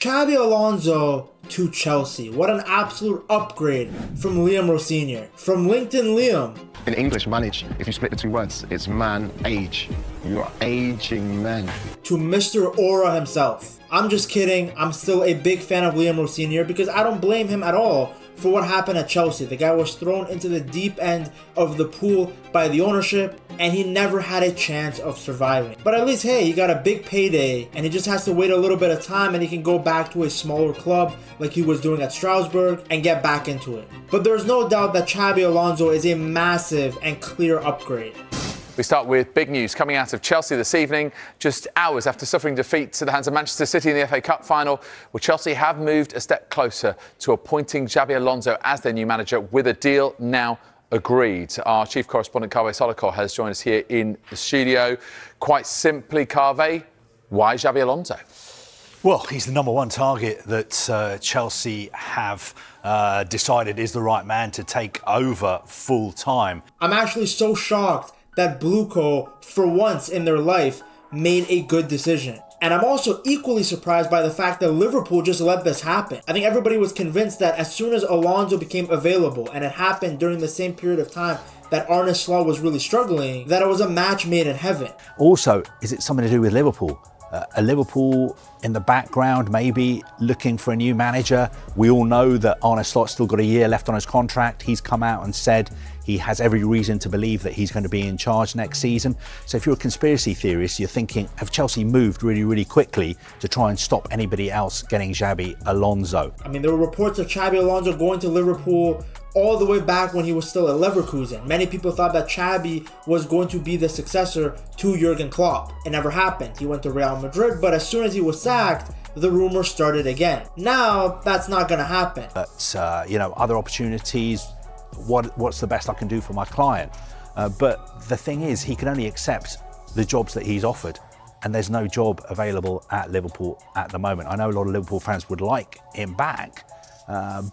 Xabi Alonso to Chelsea. What an absolute upgrade from Liam Rossinier. From LinkedIn Liam. In English, manage, if you split the two words, it's man, age. You are aging man. To Mr. Aura himself. I'm just kidding. I'm still a big fan of Liam Rossinier because I don't blame him at all for what happened at Chelsea. The guy was thrown into the deep end of the pool by the ownership and he never had a chance of surviving. But at least, hey, he got a big payday and he just has to wait a little bit of time and he can go back to a smaller club like he was doing at Strasbourg and get back into it. But there's no doubt that Xabi Alonso is a massive and clear upgrade. We start with big news coming out of Chelsea this evening, just hours after suffering defeat to the hands of Manchester City in the FA Cup final. Well, Chelsea have moved a step closer to appointing Xabi Alonso as their new manager with a deal now agreed. Our chief correspondent, Kaveh Solakor, has joined us here in the studio. Quite simply, Kaveh, why Xabi Alonso? Well, he's the number one target that Chelsea have decided is the right man to take over full time. I'm actually so shocked that Bluco, for once in their life, made a good decision. And I'm also equally surprised by the fact that Liverpool just let this happen. I think everybody was convinced that as soon as Alonso became available, and it happened during the same period of time that Arne Slot was really struggling, that it was a match made in heaven. Also, is it something to do with Liverpool? A Liverpool in the background, maybe looking for a new manager. We all know that Arne Slot's still got a year left on his contract. He's come out and said he has every reason to believe that he's going to be in charge next season. So if you're a conspiracy theorist, you're thinking, have Chelsea moved really, really quickly to try and stop anybody else getting Xabi Alonso? I mean, there were reports of Xabi Alonso going to Liverpool all the way back when he was still at Leverkusen. Many people thought that Xabi was going to be the successor to Jurgen Klopp. It never happened. He went to Real Madrid, but as soon as he was sacked, the rumor started again. Now, that's not going to happen. But, other opportunities, what's the best I can do for my client? But the thing is, he can only accept the jobs that he's offered. And there's no job available at Liverpool at the moment. I know a lot of Liverpool fans would like him back,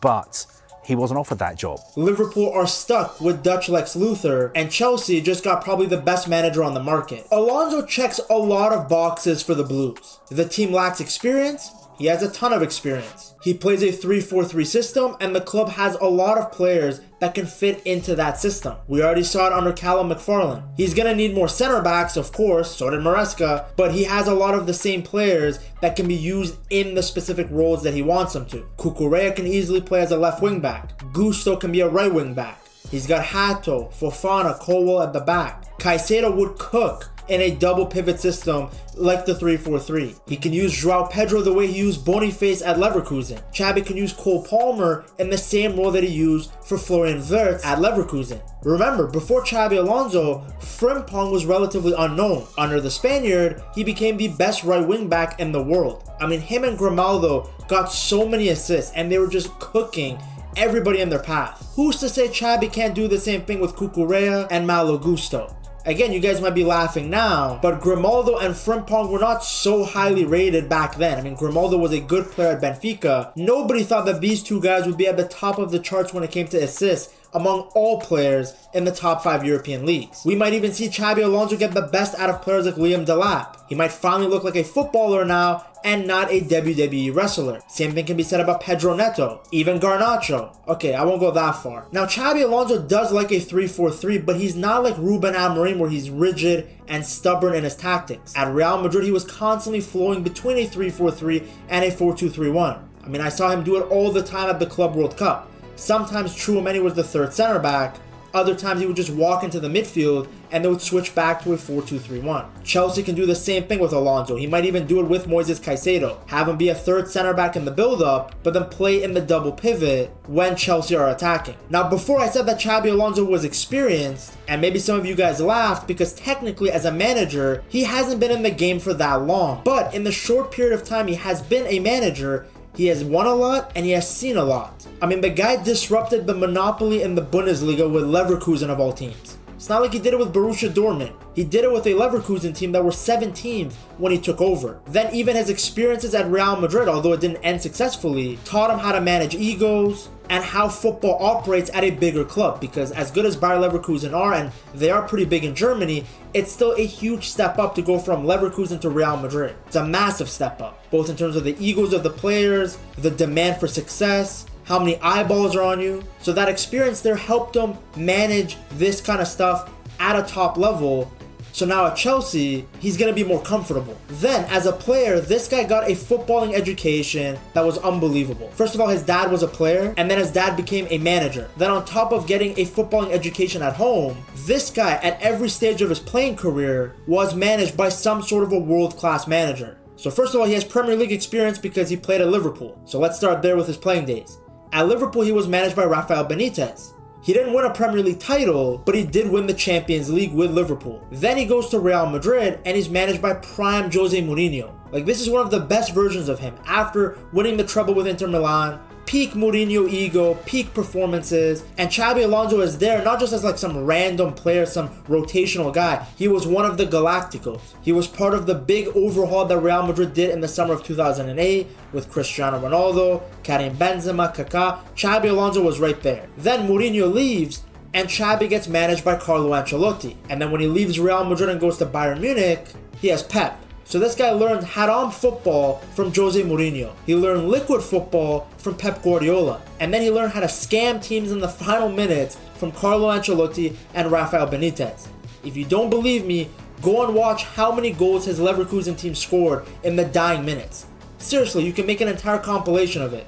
but he wasn't offered that job. Liverpool are stuck with Dutch Lex Luthor, and Chelsea just got probably the best manager on the market. Alonso checks a lot of boxes for the Blues. The team lacks experience. He has a ton of experience. He plays a 3-4-3 system, and the club has a lot of players that can fit into that system. We already saw it under Callum McFarlane. He's going to need more center backs, of course, so did Maresca, but he has a lot of the same players that can be used in the specific roles that he wants them to. Cucurella can easily play as a left wing back. Gusto can be a right wing back. He's got Hato, Fofana, Colwell at the back. Caicedo would cook in a double pivot system like the 3-4-3. He can use João Pedro the way he used Boniface at Leverkusen. Xabi can use Cole Palmer in the same role that he used for Florian Wirtz at Leverkusen. Remember, before Xabi Alonso, Frimpong was relatively unknown. Under the Spaniard, he became the best right wing back in the world. I mean, him and Grimaldo got so many assists and they were just cooking everybody in their path. Who's to say Xabi can't do the same thing with Cucurella and Malo Gusto? Again, you guys might be laughing now, but Grimaldo and Frimpong were not so highly rated back then. I mean, Grimaldo was a good player at Benfica. Nobody thought that these two guys would be at the top of the charts when it came to assists among all players in the top 5 European leagues. We might even see Xabi Alonso get the best out of players like Liam Delap. He might finally look like a footballer now and not a WWE wrestler. Same thing can be said about Pedro Neto, even Garnacho. Okay, I won't go that far. Now, Xabi Alonso does like a 3-4-3, but he's not like Ruben Amorim where he's rigid and stubborn in his tactics. At Real Madrid, he was constantly flowing between a 3-4-3 and a 4-2-3-1. I mean, I saw him do it all the time at the Club World Cup. Sometimes Tchouaméni was the third center back. Other times he would just walk into the midfield and they would switch back to a 4-2-3-1. Chelsea can do the same thing with Alonso. He might even do it with Moises Caicedo. Have him be a third center back in the build-up, but then play in the double pivot when Chelsea are attacking. Now, before I said that Xabi Alonso was experienced, and maybe some of you guys laughed because technically as a manager, he hasn't been in the game for that long. But in the short period of time he has been a manager, he has won a lot and he has seen a lot. I mean, the guy disrupted the monopoly in the Bundesliga with Leverkusen of all teams. It's not like he did it with Borussia Dortmund. He did it with a Leverkusen team that were 17th when he took over. Then even his experiences at Real Madrid, although it didn't end successfully, taught him how to manage egos and how football operates at a bigger club, because as good as Bayer Leverkusen are, and they are pretty big in Germany, it's still a huge step up to go from Leverkusen to Real Madrid. It's a massive step up, both in terms of the egos of the players, the demand for success, how many eyeballs are on you. So that experience there helped him manage this kind of stuff at a top level. So now at Chelsea, he's going to be more comfortable. Then, as a player, this guy got a footballing education that was unbelievable. First of all, his dad was a player, and then his dad became a manager. Then on top of getting a footballing education at home, this guy, at every stage of his playing career, was managed by some sort of a world-class manager. So first of all, he has Premier League experience because he played at Liverpool. So let's start there with his playing days. At Liverpool, he was managed by Rafael Benitez. He didn't win a Premier League title, but he did win the Champions League with Liverpool. Then he goes to Real Madrid and he's managed by prime Jose Mourinho. Like, this is one of the best versions of him after winning the treble with Inter Milan. Peak Mourinho ego, peak performances, and Xabi Alonso is there not just as like some random player, some rotational guy. He was one of the Galacticos. He was part of the big overhaul that Real Madrid did in the summer of 2008 with Cristiano Ronaldo, Karim Benzema, Kaká. Xabi Alonso was right there. Then Mourinho leaves and Xabi gets managed by Carlo Ancelotti. And then when he leaves Real Madrid and goes to Bayern Munich, he has Pep. So this guy learned head-on football from Jose Mourinho. He learned liquid football from Pep Guardiola. And then he learned how to scam teams in the final minutes from Carlo Ancelotti and Rafael Benitez. If you don't believe me, go and watch how many goals his Leverkusen team scored in the dying minutes. Seriously, you can make an entire compilation of it.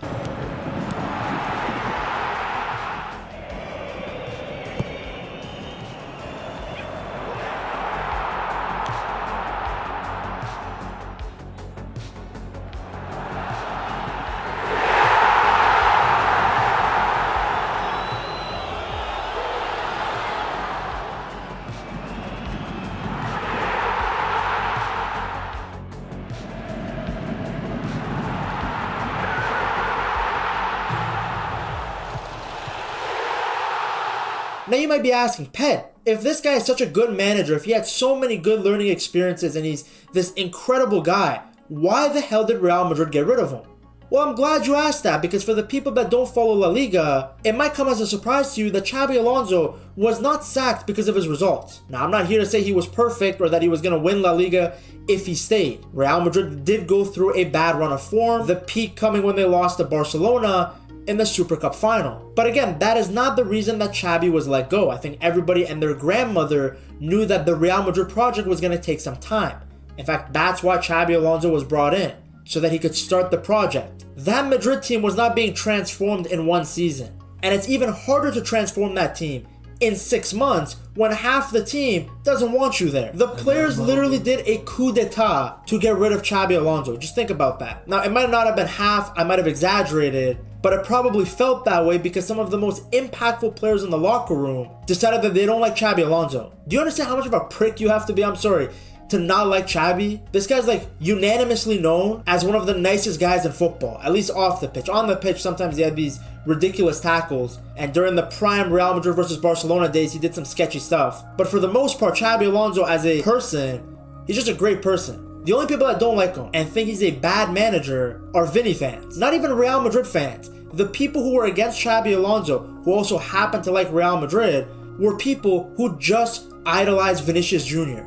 Now you might be asking, Pet, if this guy is such a good manager, if he had so many good learning experiences and he's this incredible guy, why the hell did Real Madrid get rid of him? Well, I'm glad you asked that, because for the people that don't follow La Liga, it might come as a surprise to you that Xabi Alonso was not sacked because of his results. Now, I'm not here to say he was perfect or that he was going to win La Liga if he stayed. Real Madrid did go through a bad run of form, the peak coming when they lost to Barcelona in the Super Cup final. But again, that is not the reason that Xabi was let go. I think everybody and their grandmother knew that the Real Madrid project was going to take some time. In fact, that's why Xabi Alonso was brought in, so that he could start the project. That Madrid team was not being transformed in one season. And it's even harder to transform that team in 6 months when half the team doesn't want you there. The players literally did a coup d'etat to get rid of Xabi Alonso. Just think about that. Now, it might not have been half, I might have exaggerated, but it probably felt that way because some of the most impactful players in the locker room decided that they don't like Xabi Alonso. Do you understand how much of a prick you have to be? I'm sorry, to not like Xabi? This guy's like unanimously known as one of the nicest guys in football, at least off the pitch. On the pitch, sometimes he had these ridiculous tackles, and during the prime Real Madrid versus Barcelona days, he did some sketchy stuff. But for the most part, Xabi Alonso as a person, he's just a great person. The only people that don't like him and think he's a bad manager are Vinny fans, not even Real Madrid fans. The people who were against Xabi Alonso, who also happen to like Real Madrid, were people who just idolized Vinicius Jr.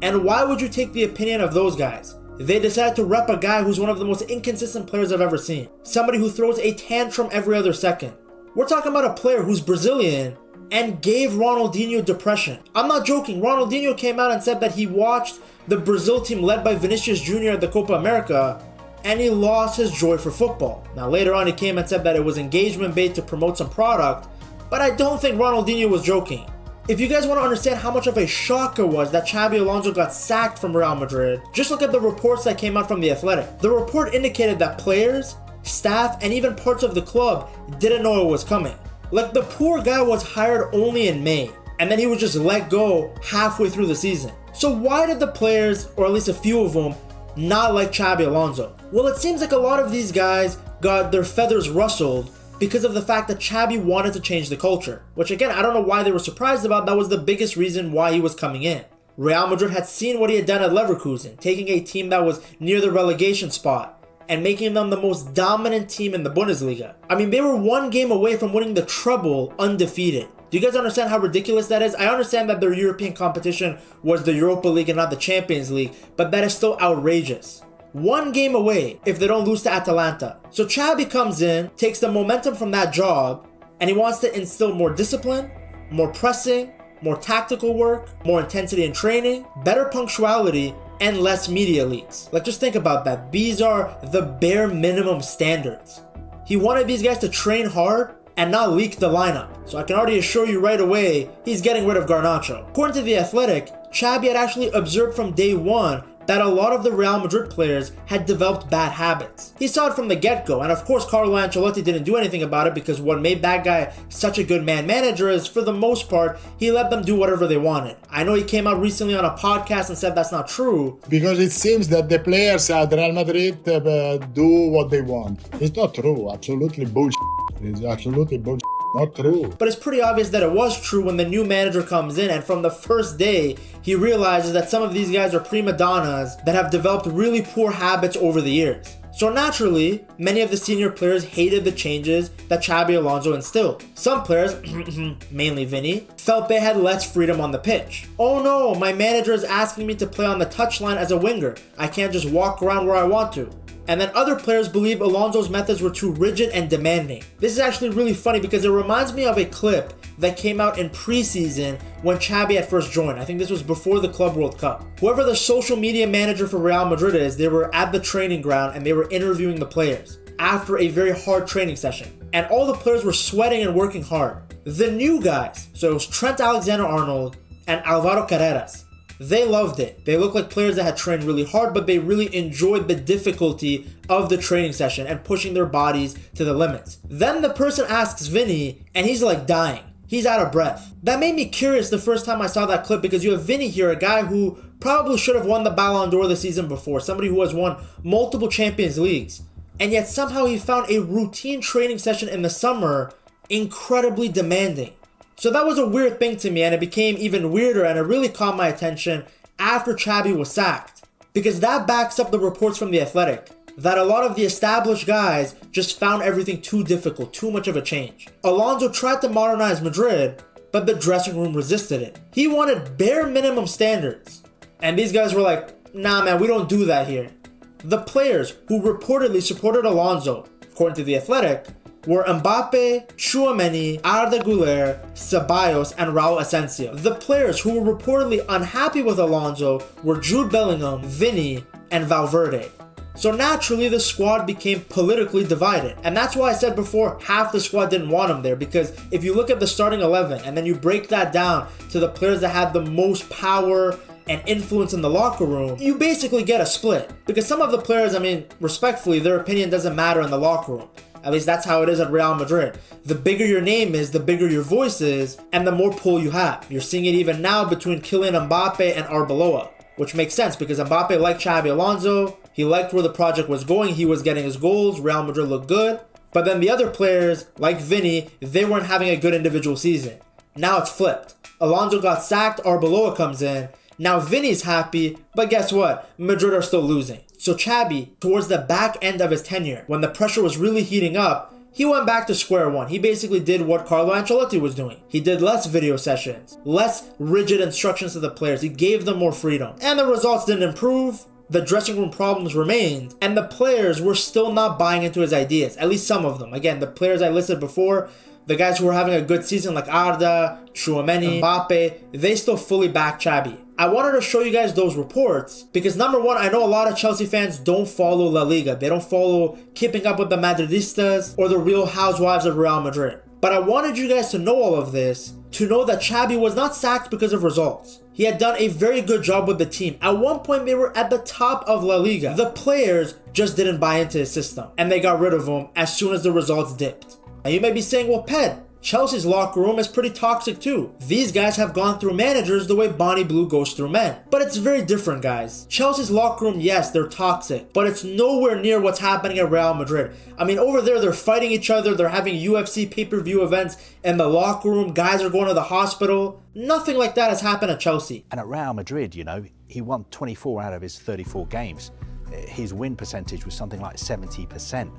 And why would you take the opinion of those guys? They decided to rep a guy who's one of the most inconsistent players I've ever seen. Somebody who throws a tantrum every other second. We're talking about a player who's Brazilian and gave Ronaldinho depression. I'm not joking. Ronaldinho came out and said that he watched the Brazil team led by Vinicius Jr. at the Copa America and he lost his joy for football. Now later on he came and said that it was engagement bait to promote some product, but I don't think Ronaldinho was joking. If you guys want to understand how much of a shock it was that Xabi Alonso got sacked from Real Madrid, just look at the reports that came out from The Athletic. The report indicated that players, staff, and even parts of the club didn't know it was coming. Like, the poor guy was hired only in May, and then he was just let go halfway through the season. So why did the players, or at least a few of them, not like Xabi Alonso? Well, it seems like a lot of these guys got their feathers rustled because of the fact that Xabi wanted to change the culture, which again, I don't know why they were surprised about. That was the biggest reason why he was coming in. Real Madrid had seen what he had done at Leverkusen, taking a team that was near the relegation spot and making them the most dominant team in the Bundesliga. I mean, they were one game away from winning the treble undefeated. Do you guys understand how ridiculous that is? I understand that their European competition was the Europa League and not the Champions League, but that is still outrageous. One game away if they don't lose to Atalanta. So Xabi comes in, takes the momentum from that job, and he wants to instill more discipline, more pressing, more tactical work, more intensity in training, better punctuality, and less media leaks. Like, just think about that. These are the bare minimum standards. He wanted these guys to train hard and not leak the lineup. So I can already assure you right away, he's getting rid of Garnacho. According to The Athletic, Xabi had actually observed from day one that a lot of the Real Madrid players had developed bad habits. He saw it from the get-go, and of course Carlo Ancelotti didn't do anything about it, because what made that guy such a good manager is, for the most part, he let them do whatever they wanted. I know he came out recently on a podcast and said that's not true. Because it seems that the players at Real Madrid do what they want. It's not true, absolutely bullshit. It's absolutely bullshit. Not true. But it's pretty obvious that it was true when the new manager comes in, and from the first day, he realizes that some of these guys are prima donnas that have developed really poor habits over the years. So naturally, many of the senior players hated the changes that Xabi Alonso instilled. Some players, mainly Vinny, felt they had less freedom on the pitch. Oh no, my manager is asking me to play on the touchline as a winger. I can't just walk around where I want to. And then other players believe Alonso's methods were too rigid and demanding. This is actually really funny because it reminds me of a clip that came out in preseason when Xabi had first joined. I think this was before the Club World Cup. Whoever the social media manager for Real Madrid is, they were at the training ground and they were interviewing the players after a very hard training session. And all the players were sweating and working hard. The new guys, so it was Trent Alexander-Arnold and Alvaro Carreras, they loved it. They looked like players that had trained really hard, but they really enjoyed the difficulty of the training session and pushing their bodies to the limits. Then the person asks Vinny, and he's like dying. He's out of breath. That made me curious the first time I saw that clip, because you have Vinny here, a guy who probably should have won the Ballon d'Or the season before, somebody who has won multiple Champions Leagues, and yet somehow he found a routine training session in the summer incredibly demanding. So that was a weird thing to me, and it became even weirder, and it really caught my attention after Xabi was sacked. Because that backs up the reports from The Athletic, that a lot of the established guys just found everything too difficult, too much of a change. Alonso tried to modernize Madrid, but the dressing room resisted it. He wanted bare minimum standards. And these guys were like, nah man, we don't do that here. The players who reportedly supported Alonso, according to The Athletic, were Mbappe, Tchouaméni, Arda Güler, Ceballos, and Raul Asensio. The players who were reportedly unhappy with Alonso were Jude Bellingham, Vinny, and Valverde. So naturally, the squad became politically divided. And that's why I said before, half the squad didn't want him there. Because if you look at the starting 11, and then you break that down to the players that had the most power and influence in the locker room, you basically get a split. Because some of the players, I mean, respectfully, their opinion doesn't matter in the locker room. At least that's how it is at Real Madrid. The bigger your name is, the bigger your voice is, and the more pull you have. You're seeing it even now between Kylian Mbappe and Arbeloa, which makes sense because Mbappe liked Xabi Alonso, he liked where the project was going, he was getting his goals, Real Madrid looked good. But then the other players, like Vinny, they weren't having a good individual season. Now it's flipped. Alonso got sacked, Arbeloa comes in. Now Vinny's happy, but guess what? Madrid are still losing. So Xabi, towards the back end of his tenure, when the pressure was really heating up, he went back to square one. He basically did what Carlo Ancelotti was doing. He did less video sessions, less rigid instructions to the players. He gave them more freedom. And the results didn't improve. The dressing room problems remained. And the players were still not buying into his ideas. At least some of them. Again, the players I listed before, the guys who were having a good season like Arda, Tchouaméni, Mbappe, they still fully back Xabi. I wanted to show you guys those reports because number one, I know a lot of Chelsea fans don't follow La Liga. They don't follow Keeping Up with the Madridistas or the Real Housewives of Real Madrid. But I wanted you guys to know all of this, to know that Xabi was not sacked because of results. He had done a very good job with the team. At one point, they were at the top of La Liga. The players just didn't buy into his system, and they got rid of him as soon as the results dipped. Now you may be saying, well, Ped, Chelsea's locker room is pretty toxic too. These guys have gone through managers the way Bonnie Blue goes through men. But it's very different, guys. Chelsea's locker room, yes, they're toxic, but it's nowhere near what's happening at Real Madrid. I mean, over there, they're fighting each other, they're having UFC pay-per-view events in the locker room, guys are going to the hospital. Nothing like that has happened at Chelsea. And at Real Madrid, you know, he won 24 out of his 34 games. His win percentage was something like 70%.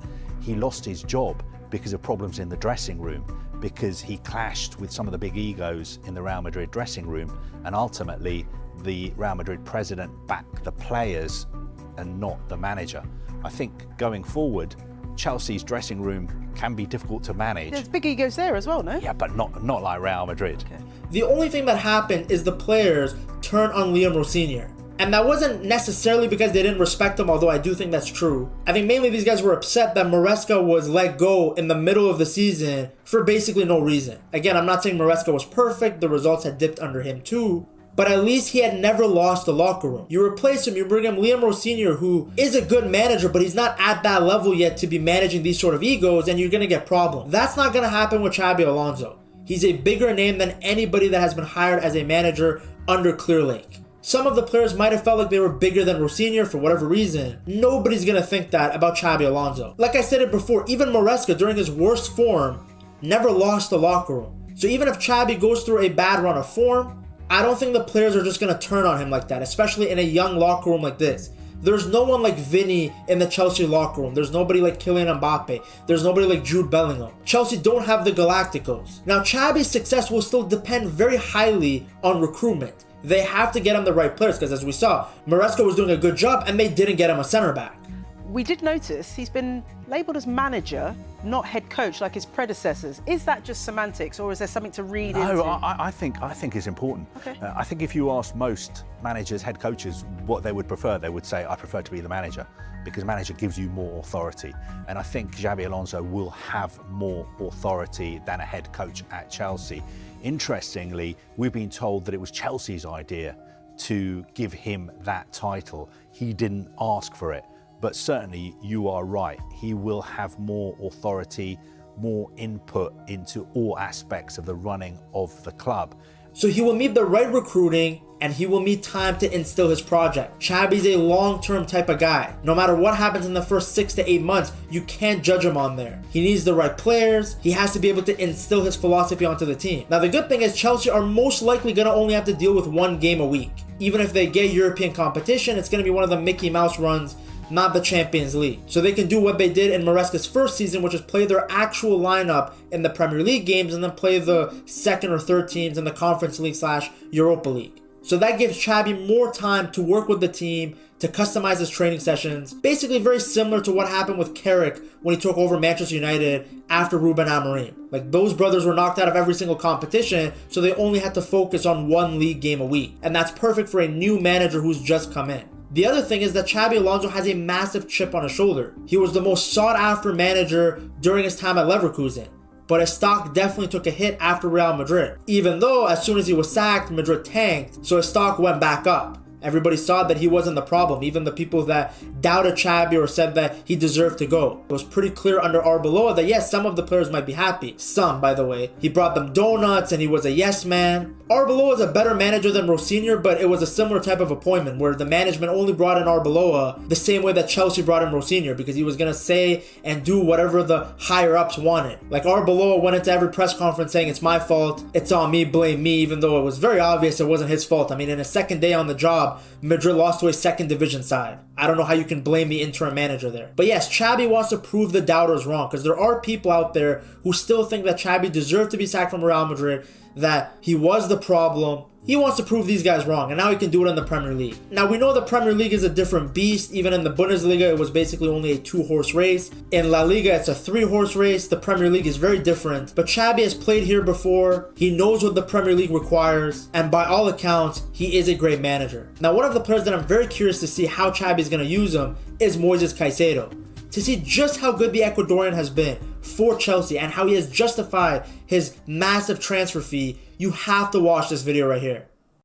He lost his job because of problems in the dressing room, because he clashed with some of the big egos in the Real Madrid dressing room, and ultimately the Real Madrid president backed the players and not the manager. I think going forward, Chelsea's dressing room can be difficult to manage. There's big egos there as well, no? Yeah, but not like Real Madrid. Okay. The only thing that happened is the players turned on Liam Rossinier. And that wasn't necessarily because they didn't respect him, although I do think that's true. I think mainly these guys were upset that Maresca was let go in the middle of the season for basically no reason. Again, I'm not saying Maresca was perfect, the results had dipped under him too, but at least he had never lost the locker room. You replace him, you bring him Liam Rossinier, who is a good manager, but he's not at that level yet to be managing these sort of egos, and you're going to get problems. That's not going to happen with Xabi Alonso. He's a bigger name than anybody that has been hired as a manager under Clear Lake. Some of the players might have felt like they were bigger than Rossinier for whatever reason. Nobody's going to think that about Xabi Alonso. Like I said it before, even Maresca during his worst form never lost the locker room. So even if Xabi goes through a bad run of form, I don't think the players are just going to turn on him like that, especially in a young locker room like this. There's no one like Vinny in the Chelsea locker room. There's nobody like Kylian Mbappe. There's nobody like Jude Bellingham. Chelsea don't have the Galacticos. Now, Xabi's success will still depend very highly on recruitment. They have to get him the right players because, as we saw, Maresca was doing a good job and they didn't get him a center back. We did notice he's been labelled as manager, not head coach like his predecessors. Is that just semantics, or is there something to read into? No, I think it's important. Okay. I think if you ask most managers, head coaches, what they would prefer, they would say, I prefer to be the manager, because manager gives you more authority. And I think Xabi Alonso will have more authority than a head coach at Chelsea. Interestingly, we've been told that it was Chelsea's idea to give him that title. He didn't ask for it. But certainly you are right. He will have more authority, more input into all aspects of the running of the club. So he will need the right recruiting and he will need time to instill his project. Xabi's a long-term type of guy. No matter what happens in the first 6 to 8 months, you can't judge him on there. He needs the right players. He has to be able to instill his philosophy onto the team. Now, the good thing is Chelsea are most likely going to only have to deal with one game a week. Even if they get European competition, it's going to be one of the Mickey Mouse runs, not the Champions League. So they can do what they did in Maresca's first season, which is play their actual lineup in the Premier League games and then play the second or third teams in the Conference League / Europa League. So that gives Xabi more time to work with the team, to customize his training sessions. Basically very similar to what happened with Carrick when he took over Manchester United after Ruben Amorim. Like, those brothers were knocked out of every single competition, so they only had to focus on one league game a week. And that's perfect for a new manager who's just come in. The other thing is that Xabi Alonso has a massive chip on his shoulder. He was the most sought after manager during his time at Leverkusen, but his stock definitely took a hit after Real Madrid. Even though as soon as he was sacked, Madrid tanked, so his stock went back up. Everybody saw that he wasn't the problem, even the people that doubted Xabi or said that he deserved to go. It was pretty clear under Arbeloa that yes, some of the players might be happy. Some, by the way. He brought them donuts and he was a yes man. Arbeloa is a better manager than Rossinier, but it was a similar type of appointment where the management only brought in Arbeloa the same way that Chelsea brought in Rossinier, because he was going to say and do whatever the higher ups wanted. Like, Arbeloa went into every press conference saying it's my fault, it's on me, blame me, even though it was very obvious it wasn't his fault. I mean, in his second day on the job, Madrid lost to a second division side. I don't know how you can blame the interim manager there. But yes, Xabi wants to prove the doubters wrong, because there are people out there who still think that Xabi deserved to be sacked from Real Madrid, that he was the problem. He wants to prove these guys wrong, and now he can do it in the Premier League. Now, we know the Premier League is a different beast. Even in the Bundesliga, it was basically only a 2-horse race. In La Liga, it's a 3-horse race. The Premier League is very different. But Xabi has played here before. He knows what the Premier League requires. And by all accounts, he is a great manager. Now, one of the players that I'm very curious to see how Xabi is going to use him is Moises Caicedo. To see just how good the Ecuadorian has been for Chelsea and how he has justified his massive transfer fee, you have to watch this video right here.